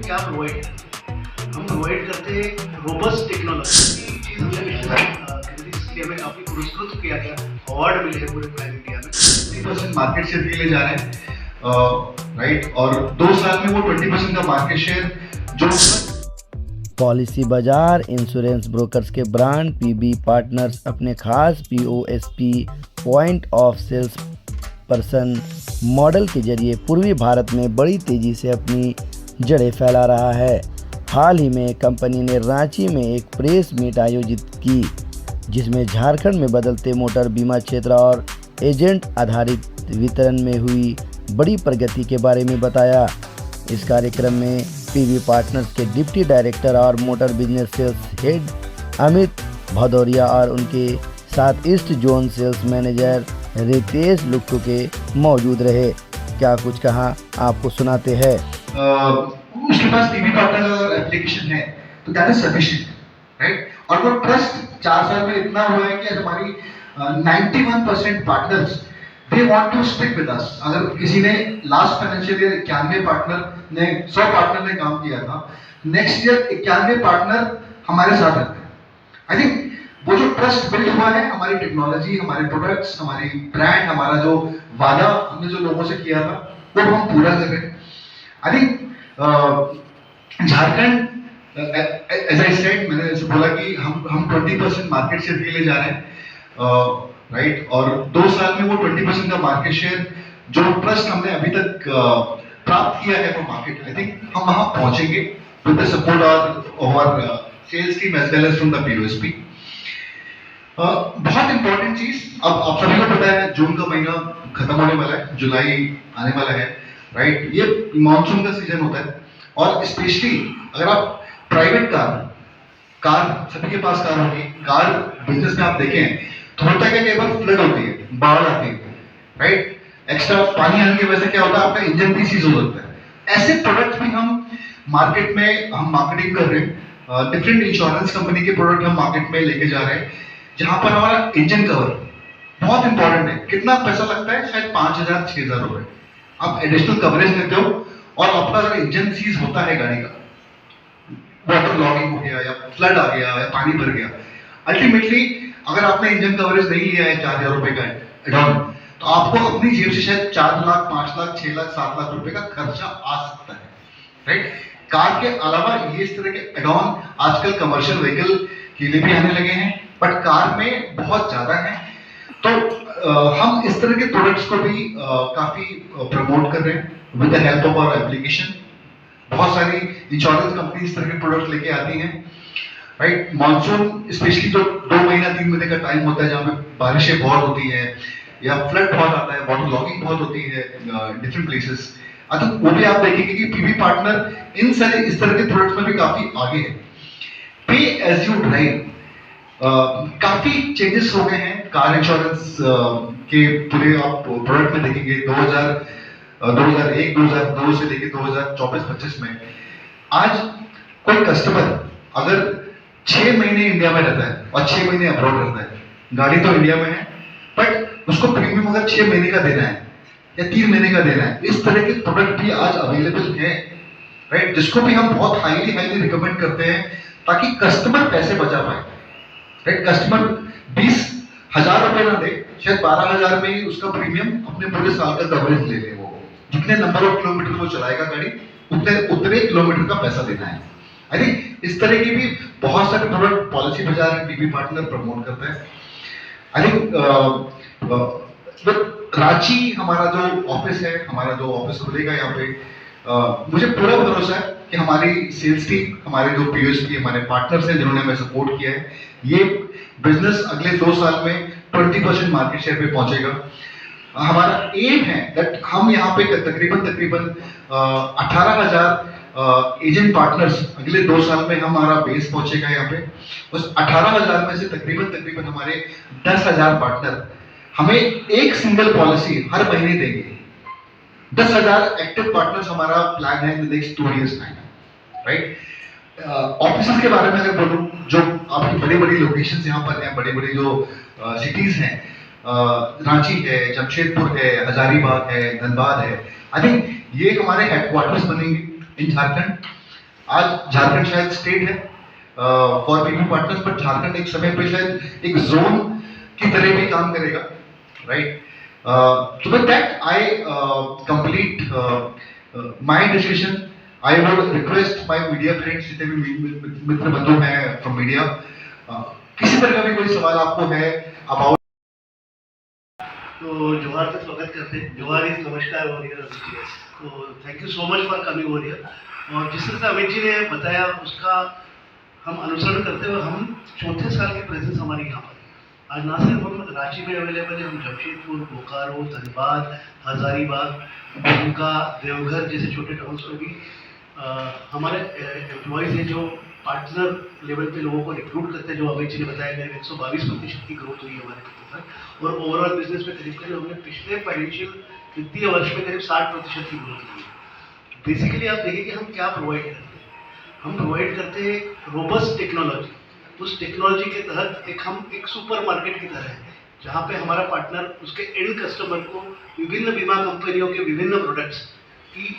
क्या प्रोवाइड करते हैं? हम प्रोवाइड करते हैं रोबस्ट टेक्नोलॉजी की चीज़ इसलिए हमें काफ़ी पुरस्कृत किया गया, अवार्ड मिले हैं पूरे प्राइम इंडिया में। 20% मार्केट शेयर के लिए जा रहे हैं, राइट, और 2 साल में वो 20% का मार्केट शेयर जो पॉलिसी बाजार इंश्योरेंस ब्रोकर्स के ब्रांड पीबी पार्टनर्स अपने खास POSP point of sales person model के जरिए पूर्वी भारत में बड़ी तेज़ी से अपनी जड़ें फैला रहा है। हाल ही में कंपनी ने रांची में एक प्रेस मीट आयोजित की, जिसमें झारखंड में बदलते मोटर बीमा क्षेत्र और एजेंट आधारित वितरण में हुई बड़ी प्रगति के बारे में बताया। इस कार्यक्रम में पीबी पार्टनर्स के डिप्टी डायरेक्टर और motor business sales head Amit Bhadauria और उनके साथ east zone sales manager Ritesh Luktu के मौजूद रहे। क्या कुछ कहा आपको सुनाते हैं। उसके पास पीबी पार्टनर अगर एप्लीकेशन है तो दैट इज सफिशिएंट, राइट, और वो ट्रस्ट 4 साल में इतना हुआ है कि हमारी 91% partners they want to stick with us. अगर किसी ने लास्ट फाइनेंशियल ईयर 91 पार्टनर ने 100 पार्टनर ने काम किया था, नेक्स्ट ईयर 91 पार्टनर हमारे साथ रहते हैं। आई थिंक वो जो ट्रस्ट बिल्ड हुआ है, हमारी टेक्नोलॉजी, हमारे प्रोडक्ट्स, हमारी ब्रांड, हमारा जो वादा हमने जो लोगों से किया था वो हम पूरा कर रहे हैं। I think Jharkhand, as I said, मैंने ऐसे बोला कि हम 20% मार्केट शेयर के लिए जा रहे हैं, राइट, और 2 साल में वो 20% का मार्केट शेयर जो ट्रस्ट हमने अभी तक प्राप्त किया है वो मार्केट, आई थिंक हम वहां पहुंचेंगे with the support of our sales team as well as from the POSP. बहुत इंपॉर्टेंट चीज, अब आप सभी को पता है जून का महीना खत्म होने वाला है, जुलाई आने वाला है, राइट, ये मॉनसून का सीजन होता है, और स्पेशली अगर आप प्राइवेट कार सभी के पास कार होगी, कार बिजनेस में आप देखें तो होता है कि कई बार फ्लड होती है, बाढ़ आती है, राइट, एक्स्ट्रा पानी आने की वजह से क्या होता है, आपका इंजन भी सीज हो सकता है। ऐसे प्रोडक्ट भी हम मार्केट में हम मार्केटिंग कर रहे हैं, डिफरेंट इंश्योरेंस कंपनी के प्रोडक्ट हम मार्केट में लेके जा रहे हैं, जहां पर हमारा इंजन कवर बहुत इंपॉर्टेंट है। कितना पैसा लगता है, शायद 5,000-6,000 रुपए, आप एडिशनल कवरेज लेते हो, और आपका अगर इंजन सीज होता है गाड़ी का, वाटर लॉगिंग हो गया या फ्लड आ गया या पानी भर गया, अल्टीमेटली अगर आपने इंजन कवरेज नहीं लिया है 4,000 रुपए का एडॉन, तो आपको अपनी जेब से शायद 4 लाख, 5 लाख, 6 लाख, 7 लाख रुपए का खर्चा आ सकता है, राइट। कार के अलावा ये इस तरह के एडॉन आजकल कमर्शियल व्हीकल के लिए भी आने लगे हैं, बट कार में बहुत ज्यादा है। तो हम इस तरह के प्रोडक्ट्स को भी काफी प्रमोट कर रहे हैं with the help of our application. बहुत सारी इंश्योरेंस कंपनी इस तरह के प्रोडक्ट लेके आती हैं, राइट। मॉनसून स्पेशली जो 2 महीना 3 महीने का टाइम होता है, जहाँ पे बारिशें बहुत होती हैं या फ्लड बहुत आता है, वाटर लॉगिंग बहुत होती है डिफरेंट प्लेसेस, तो वो भी आप देखेंगे कि पीबी पार्टनर इन सारे इस तरह के प्रोडक्ट्स में भी काफी आगे है। पे एज यू ड्राइव, काफी चेंजेस हो गए हैं कार इंश्योरेंस के पूरे आप प्रोडक्ट में देखेंगे। 2001, 2002 से लेके 2024-25 में आज कोई कस्टमर अगर 6 महीने इंडिया में रहता है और 6 महीने अब्रॉड रहता है, गाड़ी तो इंडिया में है, बट उसको प्रीमियम अगर 6 महीने का देना है या 3 महीने का देना है, इस तरह के प्रोडक्ट भी आज अवेलेबल है, राइट, जिसको भी हम बहुत हाईली रिकमेंड करते हैं ताकि कस्टमर पैसे बचा पाए, राइट। कस्टमर 20,000 रुपए ना दे, शायद 12,000 में ही उसका प्रीमियम अपने पूरे साल का कवरेज ले ले। वो जितने नंबर ऑफ किलोमीटर वो चलाएगा गाड़ी, उतने किलोमीटर का पैसा देना है। आई थिंक इस तरह की भी बहुत सारे प्रोडक्ट पॉलिसी बाजार में पीबी पार्टनर प्रमोट करता है। आई थिंक रांची हमारा जो ऑफिस है, हमारा जो ऑफिस खुलेगा यहाँ पे, मुझे पूरा भरोसा है कि हमारी सेल्स टीम, हमारे जो पीओएसपी, हमारे पार्टनर्स हैं जिन्होंने हमें सपोर्ट किया है, ये बिजनेस अगले 2 साल में 20% मार्केट शेयर पे पहुंचेगा। हमारा एम है दैट हम यहाँ पे तकरीबन 18,000 एजेंट पार्टनर्स अगले 2 साल में हमारा बेस पहुंचेगा यहाँ पे। उस 18,000 में से तकरीबन हमारे 10,000 पार्टनर हमें एक सिंगल पॉलिसी हर महीने देंगे। 10,000 एक्टिव पार्टनर्स हमारा प्लान है in the next 2 years time, right. Office के बारे में अगर बोलूं, जो आपकी बड़ी लोकेशंस यहाँ पर हैं, बड़ी जो सिटीज हैं, रांची है, जमशेदपुर है, हजारीबाग है, धनबाद है, आई थिंक ये हमारे हेडक्वार्टर्स बनेंगे इन झारखंड। आज झारखंड शायद स्टेट है for PP partners, but Jharkhand एक समय पे शायद एक जोन की तरह भी काम करेगा, right? So with that, I complete my decision. I would request my media friends, जितने भी मित्र बंधु हैं from media, किसी तरह का भी कोई सवाल आपको है about तो जोहार का स्वागत करते हैं। जोहार इज नमस्कार और तो thank you so much for coming over here. और जिस तरह से अमित जी ने बताया उसका हम अनुसरण करते हुए हम चौथे साल की प्रेजेंस हमारी यहाँ पर आज ना सिर्फ हम रांची में अवेलेबल है, हम जमशेदपुर, बोकारो, धनबाद, हजारीबाग, दुमका, देवघर जैसे छोटे टाउन्स में भी हमारे एम्प्लॉयज़ हैं जो पार्टनर लेवल पे लोगों को रिक्रूट करते हैं। जो अमित जी ने बताया गया 122% की ग्रोथ हुई है हमारे ऊपर और ओवरऑल बिजनेस में करीब करीब हमने पिछले फाइनेंशियल वित्तीय वर्ष में करीब 60% की ग्रोथ की है। बेसिकली आप देखिए कि हम क्या प्रोवाइड करते हैं। हम प्रोवाइड करते हैं रोबस्ट टेक्नोलॉजी। उस टेक्नोलॉजी के तहत हम एक सुपर मार्केट की तरह है जहाँ पे हमारा पार्टनर उसके एंड कस्टमर को विभिन्न बीमा कंपनियों के विभिन्न प्रोडक्ट्स की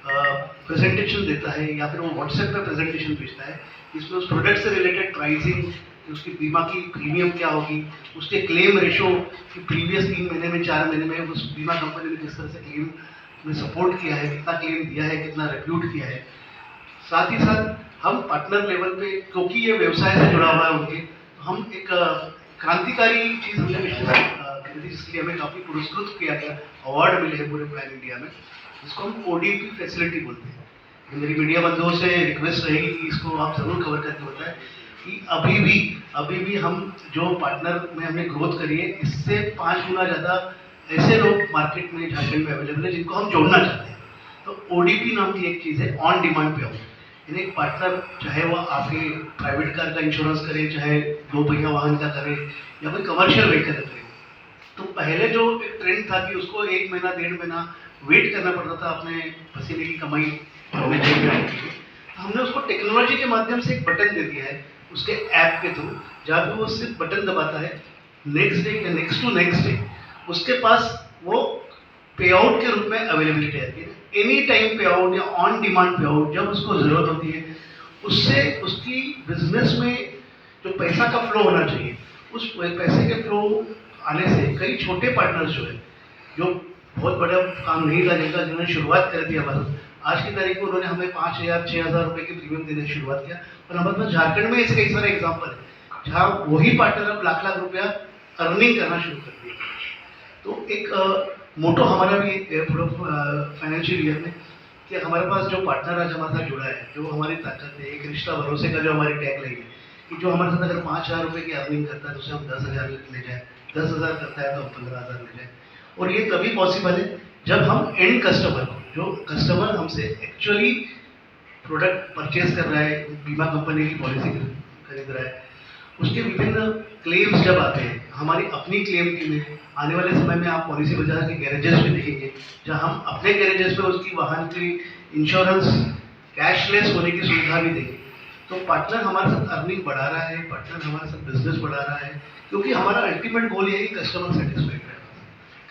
प्रेजेंटेशन देता है या फिर वो व्हाट्सएप पे प्रेजेंटेशन भेजता है। इसमें उस प्रोडक्ट से रिलेटेड प्राइसिंग, उसकी बीमा की प्रीमियम क्या होगी, उसके क्लेम रेशो कि प्रीवियस 3 महीने में 4 महीने में उस बीमा कंपनी ने किस तरह से क्लेम में सपोर्ट किया है, कितना क्लेम दिया है, कितना रिप्यूट किया है। साथ ही साथ हम पार्टनर लेवल पे, क्योंकि ये व्यवसाय से जुड़ा हुआ है उनके, हम एक क्रांतिकारी चीज़ हमने पिछले साल खरीदी जिसके लिए हमें काफ़ी पुरस्कृत किया गया, अवार्ड मिले हैं पूरे प्लान इंडिया में, जिसको हम ODP फैसिलिटी बोलते हैं। मेरी मीडिया बंधुओं से रिक्वेस्ट रहेगी कि इसको आप ज़रूर कवर करके बताएं कि अभी भी हम जो पार्टनर में हमने ग्रोथ करी है इससे 5 गुना ज़्यादा ऐसे लोग मार्केट में झारखंड में अवेलेबल है जिनको हम जोड़ना चाहते हैं। तो ODP नाम की एक चीज़ है, ऑन डिमांड पे आउट। यानी एक पार्टनर चाहे वो आपके प्राइवेट कार का इंश्योरेंस करे, चाहे 2 पहिया वाहन का करे या कोई कमर्शियल व्हीकल करे, तो पहले जो एक ट्रेंड था कि उसको 1 महीना 1.5 महीना वेट करना पड़ता था अपने पसीने की कमाई हमें जेब में आने के लिए। तो हमने उसको टेक्नोलॉजी के माध्यम से एक बटन दे दिया है उसके ऐप के थ्रू, जहाँ पे वो सिर्फ बटन दबाता है, नेक्स्ट डे या नेक्स्ट टू नेक्स्ट डे उसके पास वो पे आउट के रूप में अवेलेबिलिटी आती है। एनी टाइम पे आउट या ऑन डिमांड पे आउट जब उसको ज़रूरत होती है, उससे उसकी बिजनेस में जो पैसा का फ्लो होना चाहिए, उस पैसे के फ्लो आने से कई छोटे पार्टनर्स जो है, जो बहुत बड़ा काम नहीं था जिनका जिन्होंने शुरुआत कर दी हमारे, आज की तारीख में उन्होंने हमें 5,000 6,000 रुपये की प्रीमियम देने की शुरुआत किया। और हमारे पास झारखंड में ऐसे कई सारे एग्जाम्पल है जहाँ वही पार्टनर अब लाख रुपया अर्निंग करना शुरू कर दिया। तो एक मोटो हमारा भी फाइनेंशियल ईयर में कि हमारे पास जो पार्टनर आज हमारे साथ जुड़ा है, जो हमारी ताकत है, एक रिश्ता भरोसे का जो हमारी टैग लाइन है कि जो हमारे साथ अगर 5,000 रुपये की अर्निंग करता है तो उसे हम 10,000 ले जाए, 10,000 करता है तो हम 15,000 ले जाए। और ये तभी पॉसिबल है जब हम एंड कस्टमर को, जो कस्टमर हमसे एक्चुअली प्रोडक्ट परचेज कर रहा है, बीमा कंपनी की पॉलिसी खरीद रहा है, उसके विभिन्न क्लेम्स जब आते हैं, हमारी अपनी क्लेम के लिए आने वाले समय में आप पॉलिसी बाजार के गैरेजेस में देखेंगे जहां हम अपने गैरेजेस में उसकी वाहन की इंश्योरेंस कैशलेस होने की सुविधा भी देंगे। तो पार्टनर हमारे साथ अर्निंग बढ़ा रहा है, पार्टनर हमारे साथ बिजनेस बढ़ा रहा है, क्योंकि हमारा अल्टीमेट गोल ये है कि कस्टमर सेटिस्फाइड रहे।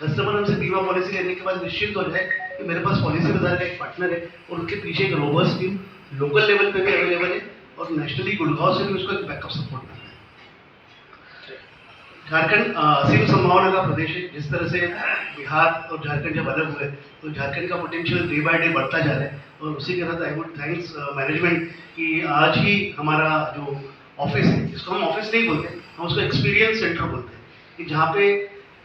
कस्टमर हमसे बीमा पॉलिसी लेने के बाद निश्चित हो जाए कि मेरे पास पॉलिसी बाजार का एक पार्टनर है और उसके पीछे एक रोबस्ट टीम लोकल लेवल पे भी अवेलेबल है और नेशनली गुड़गांव से भी उसको एक बैकअप सपोर्ट मिलता है। झारखंड असीम संभावना का प्रदेश है। जिस तरह से बिहार और झारखंड जब अलग हुए तो झारखंड का पोटेंशियल डे बाय डे बढ़ता जा रहा है और उसी के साथ आई वुड थैंक्स मैनेजमेंट कि आज ही हमारा जो ऑफिस है, जिसको हम ऑफिस नहीं बोलते, हम उसको एक्सपीरियंस सेंटर बोलते हैं, कि जहाँ पे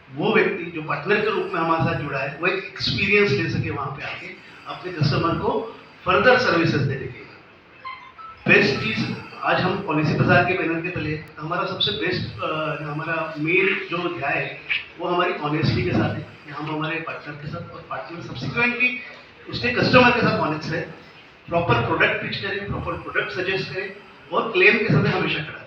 वो व्यक्ति जो पार्टनर के रूप में हमारे साथ जुड़ा है वो एक एक्सपीरियंस ले सके वहाँ पे आके अपने कस्टमर को फर्दर सर्विसेज देने के। बेस्ट चीज़ आज हम पॉलिसी बाजार के बैनर के तले, हमारा सबसे बेस्ट हमारा मेन जो ध्यान है वो हमारी ऑनेस्टी के साथ है कि हम हमारे पार्टनर के साथ और पार्टनर सब्सिक्वेंटली उसके कस्टमर के साथ ऑनेस्ट है, प्रॉपर प्रोडक्ट पिच करें, प्रॉपर प्रोडक्ट सजेस्ट करें और क्लेम के समय हमेशा खड़ा है।